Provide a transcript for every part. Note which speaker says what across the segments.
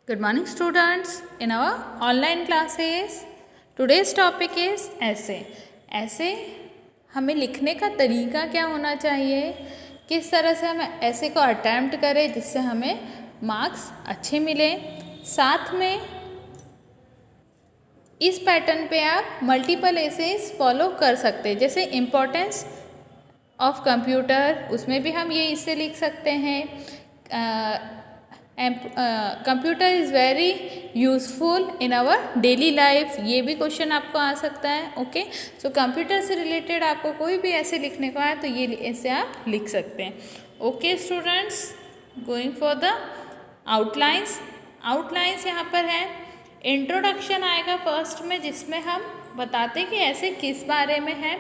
Speaker 1: Good morning students. In our online classes, today's topic is essay. ऐसे हमें लिखने का तरीका क्या होना चाहिए, किस तरह से हम ऐसे को अटैम्प्ट करें जिससे हमें मार्क्स अच्छे मिले। साथ में इस पैटर्न पे आप मल्टीपल एसेज फॉलो कर सकते हैं, जैसे इम्पोर्टेंस ऑफ कंप्यूटर, उसमें भी हम ये इससे लिख सकते हैं। Computer is very useful in our daily life, ये भी क्वेश्चन आपको आ सकता है। ओके, सो कंप्यूटर से रिलेटेड आपको कोई भी ऐसे लिखने को आए तो ये ऐसे आप लिख सकते हैं। Okay students, going for the outlines. Outlines यहाँ पर है, इंट्रोडक्शन आएगा फर्स्ट में, जिसमें हम बताते कि ऐसे किस बारे में है।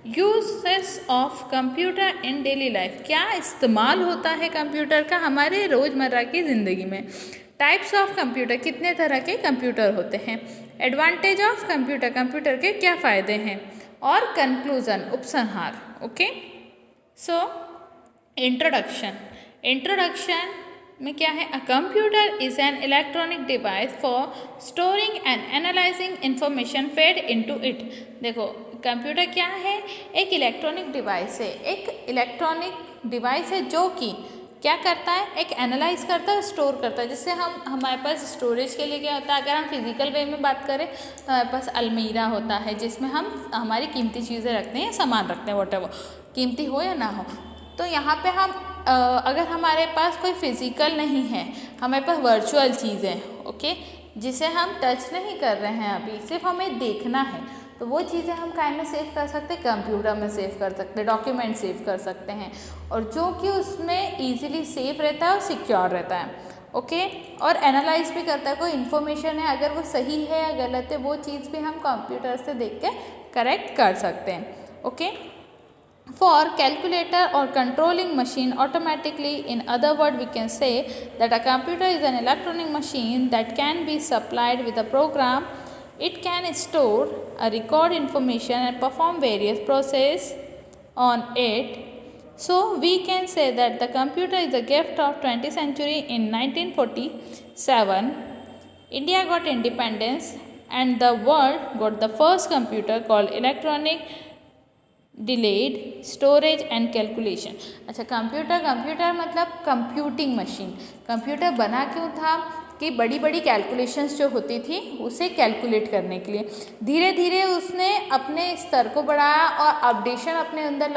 Speaker 1: Uses of computer in daily life, क्या इस्तेमाल होता है कंप्यूटर का हमारे रोज़मर्रा की ज़िंदगी में। टाइप्स ऑफ कंप्यूटर, कितने तरह के कंप्यूटर होते हैं। एडवांटेज ऑफ कंप्यूटर, कंप्यूटर के क्या फ़ायदे हैं। और कंक्लूजन, उपसंहार। ओके, सो इंट्रोडक्शन में क्या है। अ computer is an electronic device for storing and analysing information fade into it. देखो कंप्यूटर क्या है, एक इलेक्ट्रॉनिक डिवाइस है। एक इलेक्ट्रॉनिक डिवाइस है जो कि क्या करता है, एक एनालाइज करता है, स्टोर करता है। जिससे हम हमारे पास स्टोरेज के लिए क्या होता है, अगर हम फिजिकल वे में बात करें तो हमारे पास अलमीरा होता है जिसमें हम हमारी कीमती चीज़ें रखते हैं, सामान रखते हैं, वॉटेवर, कीमती हो या ना हो। तो यहाँ पे हम अगर हमारे पास कोई फिजिकल नहीं है, हमारे पास वर्चुअल चीज़ें, ओके, जिसे हम टच नहीं कर रहे हैं अभी, सिर्फ हमें देखना है, तो वो चीज़ें हम काय में सेव कर सकते हैं, कंप्यूटर में सेव कर सकते हैं, डॉक्यूमेंट सेव कर सकते हैं, और जो कि उसमें इजीली सेव रहता है और सिक्योर रहता है। ओके, और एनालाइज भी करता है, कोई इन्फॉर्मेशन है अगर वो सही है या गलत है, वो चीज़ भी हम कंप्यूटर से देख के करेक्ट कर सकते हैं। Okay, for calculator or controlling machine automatically, in other words we can say that a computer is an electronic machine that can be supplied with a program. It can store a record information and perform various processes on it. So we can say that the computer is a gift of 20th century. In 1947 India got independence and the world got the first computer called electronic delayed storage and calculation. अच्छा, computer मतलब computing machine. Computer बना क्यों था कि बड़ी बड़ी calculations जो होती थी उसे कैलकुलेट करने के लिए। धीरे धीरे उसने अपने स्तर को बढ़ाया और अपडेशन अपने अंदर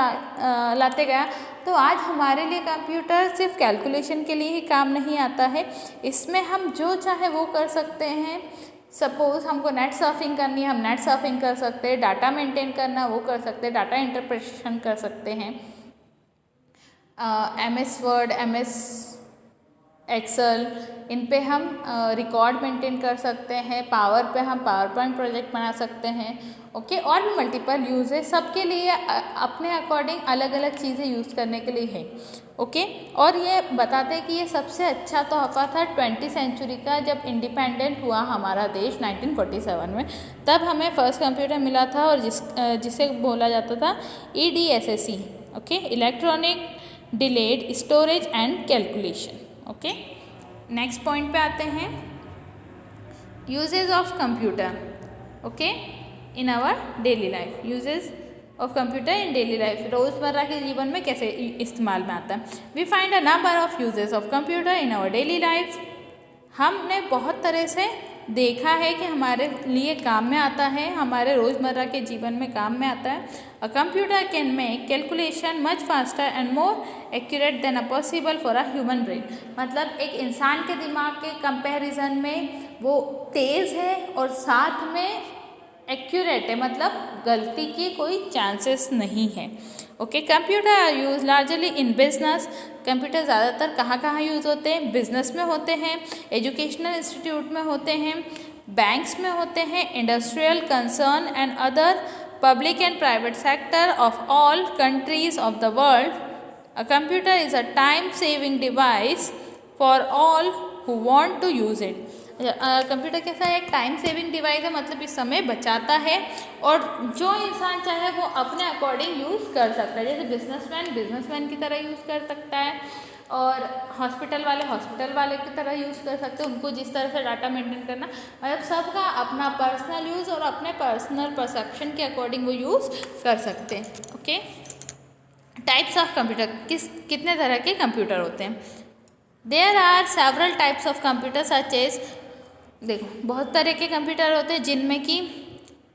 Speaker 1: लाते गया। तो आज हमारे लिए कंप्यूटर सिर्फ कैलकुलेशन के लिए ही काम नहीं आता है, इसमें हम जो चाहे वो कर सकते हैं। सपोज़ हमको नेट सर्फिंग करनी है, हम नेट सर्फिंग कर सकते हैं। डाटा मेंटेन करना वो कर सकते हैं, डाटा इंटरप्रिटेशन कर सकते हैं। MS वर्ड, MS एक्सेल, इन पे हम रिकॉर्ड मेंटेन कर सकते हैं। पावर पे हम पावर पॉइंट प्रोजेक्ट बना सकते हैं। ओके, और भी मल्टीपल यूज़ है, सबके लिए अपने अकॉर्डिंग अलग अलग चीज़ें यूज़ करने के लिए है। ओके, और ये बताते हैं कि ये सबसे अच्छा तोहफा था 20th सेंचुरी का, जब इंडिपेंडेंट हुआ हमारा देश 1947 में, तब हमें फर्स्ट कंप्यूटर मिला था, और जिसे बोला जाता था EDSSC। Okay, electronic delayed storage and calculation. Okay, next point पे आते हैं, uses of computer. Okay, in our daily life, uses of computer in daily life, रोज़मर्रा के जीवन में कैसे इस्तेमाल में आता है। We find a number of uses of computer in our daily life. हमने बहुत तरह से देखा है कि हमारे लिए काम में आता है, हमारे रोज़मर्रा के जीवन में काम में आता है। A computer can make calculation much faster and more accurate then a possible for a human brain. मतलब एक इंसान के दिमाग के कंपैरिजन में वो तेज़ है और साथ में एक्यूरेट है, मतलब गलती की कोई चांसेस नहीं है। Okay, computer are use largely in business. Computer ज़्यादातर कहाँ यूज़ होते हैं, बिजनेस में होते हैं, एजुकेशनल इंस्टीट्यूट में होते हैं, बैंक्स में होते हैं, industrial concern and other public and private sector of all countries of the world. A computer is a time saving device for all who want to use it. Computer कैसा है, एक time saving device है, मतलब इस समय बचाता है, और जो इंसान चाहे वो अपने अकॉर्डिंग यूज़ कर सकता है। जैसे बिजनेसमैन की तरह यूज़ कर सकता है, और हॉस्पिटल वाले की तरह यूज़ कर सकते हैं, उनको जिस तरह से डाटा मेंटेन करना, मतलब सबका अपना पर्सनल यूज़ और अपने पर्सनल परसेप्शन के अकॉर्डिंग वो यूज़ कर सकते हैं। ओके, टाइप्स ऑफ कंप्यूटर, कितने तरह के कंप्यूटर होते हैं? There are several types of computer such as, देखो बहुत तरह के कंप्यूटर होते हैं जिनमें कि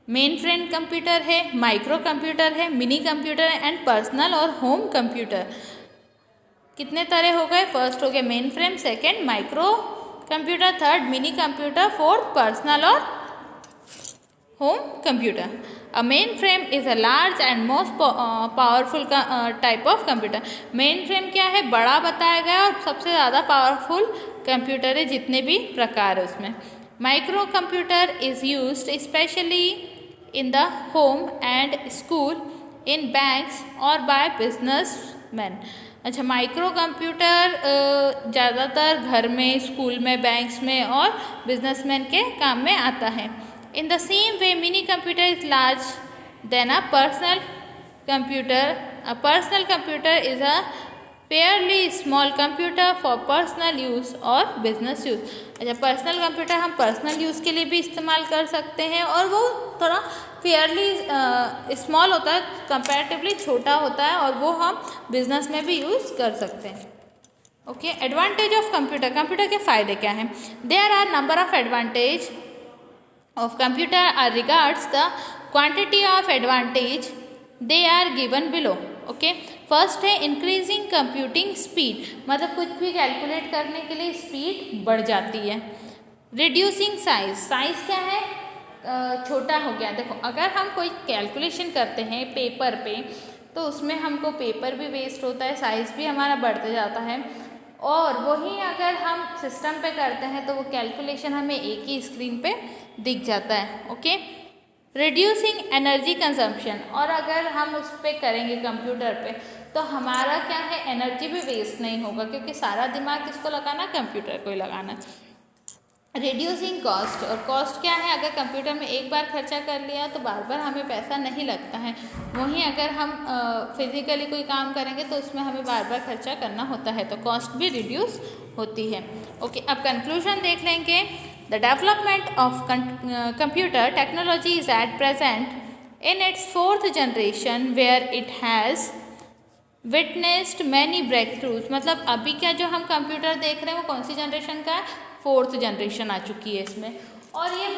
Speaker 1: मेन फ्रेम कंप्यूटर है, माइक्रो कंप्यूटर है, मिनी कंप्यूटर है एंड पर्सनल और होम कंप्यूटर। कितने तरह हो गए? फर्स्ट हो गया mainframe, second micro computer, third mini computer, fourth personal और home computer. A mainframe is a large and most powerful type of computer. Mainframe क्या है? बड़ा बताया गया और सबसे ज़्यादा पावरफुल कंप्यूटर है जितने भी प्रकार है उसमें। Micro computer is used specially in the home and school, in banks और बाय बिजनेसमैन। अच्छा, माइक्रो कंप्यूटर ज़्यादातर घर में, स्कूल में, बैंक्स में और बिजनेसमैन के काम में आता है। In the same way, mini computer is large than a personal computer. A personal computer is a fairly small computer for personal use और business use. अच्छा, पर्सनल कंप्यूटर हम पर्सनल यूज़ के लिए भी इस्तेमाल कर सकते हैं और वो थोड़ा फेयरली स्मॉल होता है, कंपैरेटिवली छोटा होता है और वो हम बिजनेस में भी यूज़ कर सकते हैं। Okay, advantage of computer, computer के फ़ायदे क्या हैं? There are number of advantage of computer are regards the quantity of advantage they are given below. Okay, first है इंक्रीजिंग कंप्यूटिंग स्पीड, मतलब कुछ भी कैलकुलेट करने के लिए स्पीड बढ़ जाती है। रिड्यूसिंग साइज, साइज क्या है? छोटा हो गया। देखो अगर हम कोई कैलकुलेशन करते हैं पेपर पे तो उसमें हमको पेपर भी वेस्ट होता है, साइज भी हमारा बढ़ते जाता है, और वही अगर हम सिस्टम पे करते हैं तो वो कैलकुलेशन हमें एक ही स्क्रीन पे दिख जाता है। ओके, रिड्यूसिंग एनर्जी कंजम्पशन, और अगर हम उस पर करेंगे कंप्यूटर पे तो हमारा क्या है, एनर्जी भी वेस्ट नहीं होगा क्योंकि सारा दिमाग किसको लगाना, कंप्यूटर को ही लगाना। रिड्यूसिंग कॉस्ट, और कॉस्ट क्या है, अगर कंप्यूटर में एक बार खर्चा कर लिया तो बार बार हमें पैसा नहीं लगता है, वहीं अगर हम फिजिकली कोई काम करेंगे तो उसमें हमें बार बार खर्चा करना होता है, तो कॉस्ट भी रिड्यूस होती है। ओके, अब कंक्लूजन देख लेंगे। The development of computer technology is at present in its fourth generation where it has witnessed many breakthroughs, मतलब अभी क्या जो हम कंप्यूटर देख रहे हैं वो कौन सी जनरेशन का है, फोर्थ जनरेशन आ चुकी है इसमें, और ये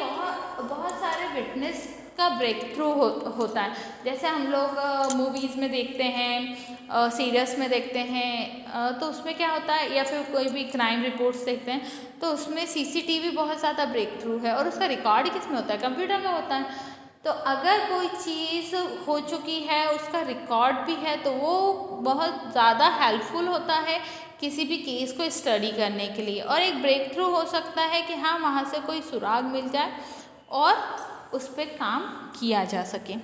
Speaker 1: बहुत सारे विटनेस का ब्रेक थ्रू होता है। जैसे हम लोग मूवीज़ में देखते हैं, सीरियल्स में देखते हैं, तो उसमें क्या होता है, या फिर कोई भी क्राइम रिपोर्ट्स देखते हैं तो उसमें सीसीटीवी बहुत ज़्यादा ब्रेक थ्रू है, और उसका रिकॉर्ड किस में होता है, कंप्यूटर में होता है। तो अगर कोई चीज़ हो चुकी है उसका रिकॉर्ड भी है तो वो बहुत ज़्यादा हेल्पफुल होता है किसी भी केस को स्टडी करने के लिए, और एक ब्रेक थ्रू हो सकता है कि हाँ वहाँ से कोई सुराग मिल जाए और उस पर काम किया जा सके।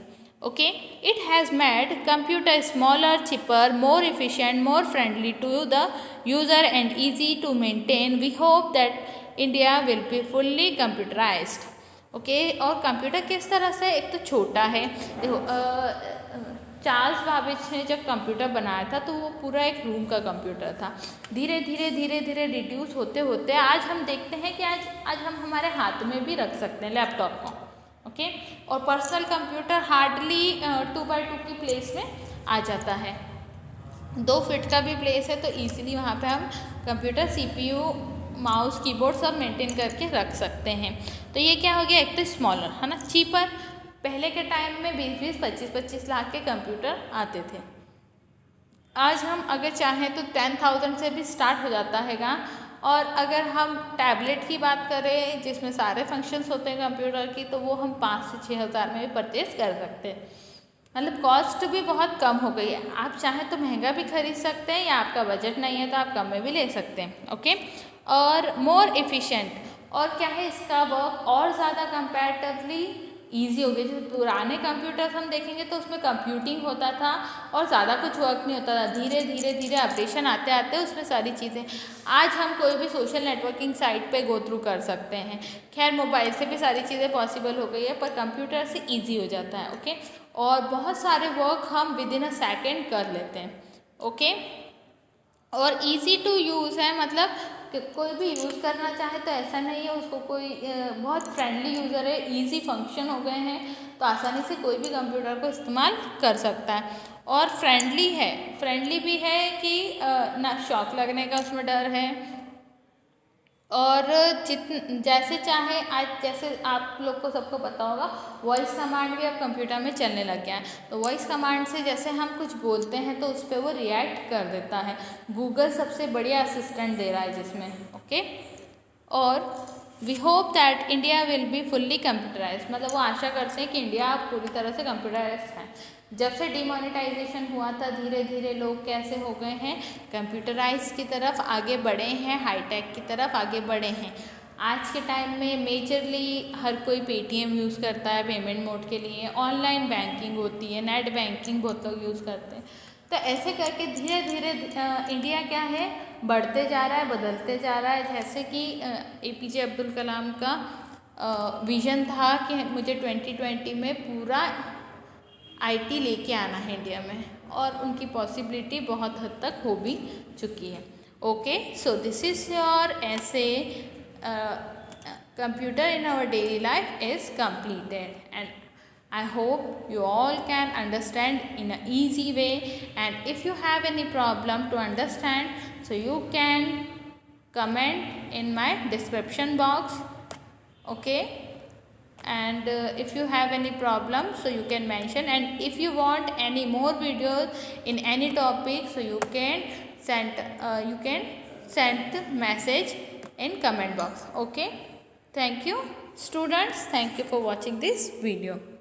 Speaker 1: Okay, it has made computer smaller, cheaper, more efficient, more friendly to the user and easy to maintain. We hope that India will be fully computerized. Okay, और कंप्यूटर किस तरह से, एक तो छोटा है, देखो चार्ल्स बाबेज ने जब कंप्यूटर बनाया था तो वो पूरा एक रूम का कंप्यूटर था, धीरे धीरे रिड्यूस होते होते आज हम देखते हैं कि आज हम हमारे हाथ में भी रख सकते हैं लैपटॉप को। ओके, और पर्सनल कंप्यूटर हार्डली 2x2 की प्लेस में आ जाता है, 2 फीट का भी प्लेस है तो ईजिली वहाँ पे हम कंप्यूटर CPU माउस कीबोर्ड सब मेंटेन करके रख सकते हैं। तो ये क्या हो गया, एक तो स्मॉलर है ना, चीपर। पहले के टाइम में 20-20, 25-25 लाख के कंप्यूटर आते थे, आज हम अगर चाहें तो 10,000 से भी स्टार्ट हो जाता हैगा। और अगर हम टैबलेट की बात करें जिसमें सारे फंक्शंस होते हैं कंप्यूटर की, तो वो हम 5 से 6 हज़ार में भी परचेज कर सकते हैं, मतलब कॉस्ट भी बहुत कम हो गई है। आप चाहें तो महंगा भी खरीद सकते हैं, या आपका बजट नहीं है तो आप कम में भी ले सकते हैं। ओके, और मोर एफिशिएंट, और क्या है इसका वर्क और ज़्यादा कंपैरेटिवली ईजी हो गया। जो पुराने कंप्यूटर्स हम देखेंगे तो उसमें कंप्यूटिंग होता था और ज़्यादा कुछ वर्क नहीं होता था, धीरे अपडेशन आते आते उसमें सारी चीज़ें, आज हम कोई भी सोशल नेटवर्किंग साइट पे गो थ्रू कर सकते हैं। खैर मोबाइल से भी सारी चीज़ें पॉसिबल हो गई है, पर कंप्यूटर से ईजी हो जाता है। ओके, और बहुत सारे वर्क हम विदिन अ सेकेंड कर लेते हैं। ओके, और ईजी टू यूज़ है, मतलब कि कोई भी यूज़ करना चाहे तो ऐसा नहीं है उसको कोई बहुत फ्रेंडली यूज़र है, ईजी फंक्शन हो गए हैं, तो आसानी से कोई भी कंप्यूटर को इस्तेमाल कर सकता है। और फ्रेंडली है, फ्रेंडली भी है कि ना शॉक लगने का उसमें डर है, और जैसे चाहे आज जैसे आप लोग को सबको पता होगा वॉइस कमांड भी अब कंप्यूटर में चलने लग गया है। तो वॉइस कमांड से जैसे हम कुछ बोलते हैं तो उस पर वो रिएक्ट कर देता है। गूगल सबसे बढ़िया असिस्टेंट दे रहा है जिसमें, ओके। और we hope that India will be fully computerize, मतलब वो आशा करते हैं कि इंडिया पूरी तरह से कंप्यूटराइज है। जब से डिमोनेटाइजेशन हुआ था धीरे धीरे लोग कैसे हो गए हैं, कंप्यूटराइज की तरफ आगे बढ़े हैं, हाईटेक की तरफ आगे बढ़े हैं। आज के टाइम में मेजरली हर कोई पेटीएम यूज़ करता है पेमेंट मोड के लिए, ऑनलाइन बैंकिंग होती है, नेट बैंकिंग बहुत लोग यूज़ करते हैं। तो ऐसे करके धीरे धीरे इंडिया क्या है, बढ़ते जा रहा है, बदलते जा रहा है। जैसे कि APJ अब्दुल कलाम का विज़न था कि मुझे 2020 में पूरा IT लेके आना है इंडिया में, और उनकी पॉसिबिलिटी बहुत हद तक हो भी चुकी है। Okay, so this is your ऐसे computer in our daily life is completed, and I hope you all can understand in an easy way, and if you have any problem to understand, so you can comment in my description box, okay. And if you have any problem, so you can mention, and if you want any more videos in any topic, so you can send the message in comment box, okay. Thank you students, thank you for watching this video.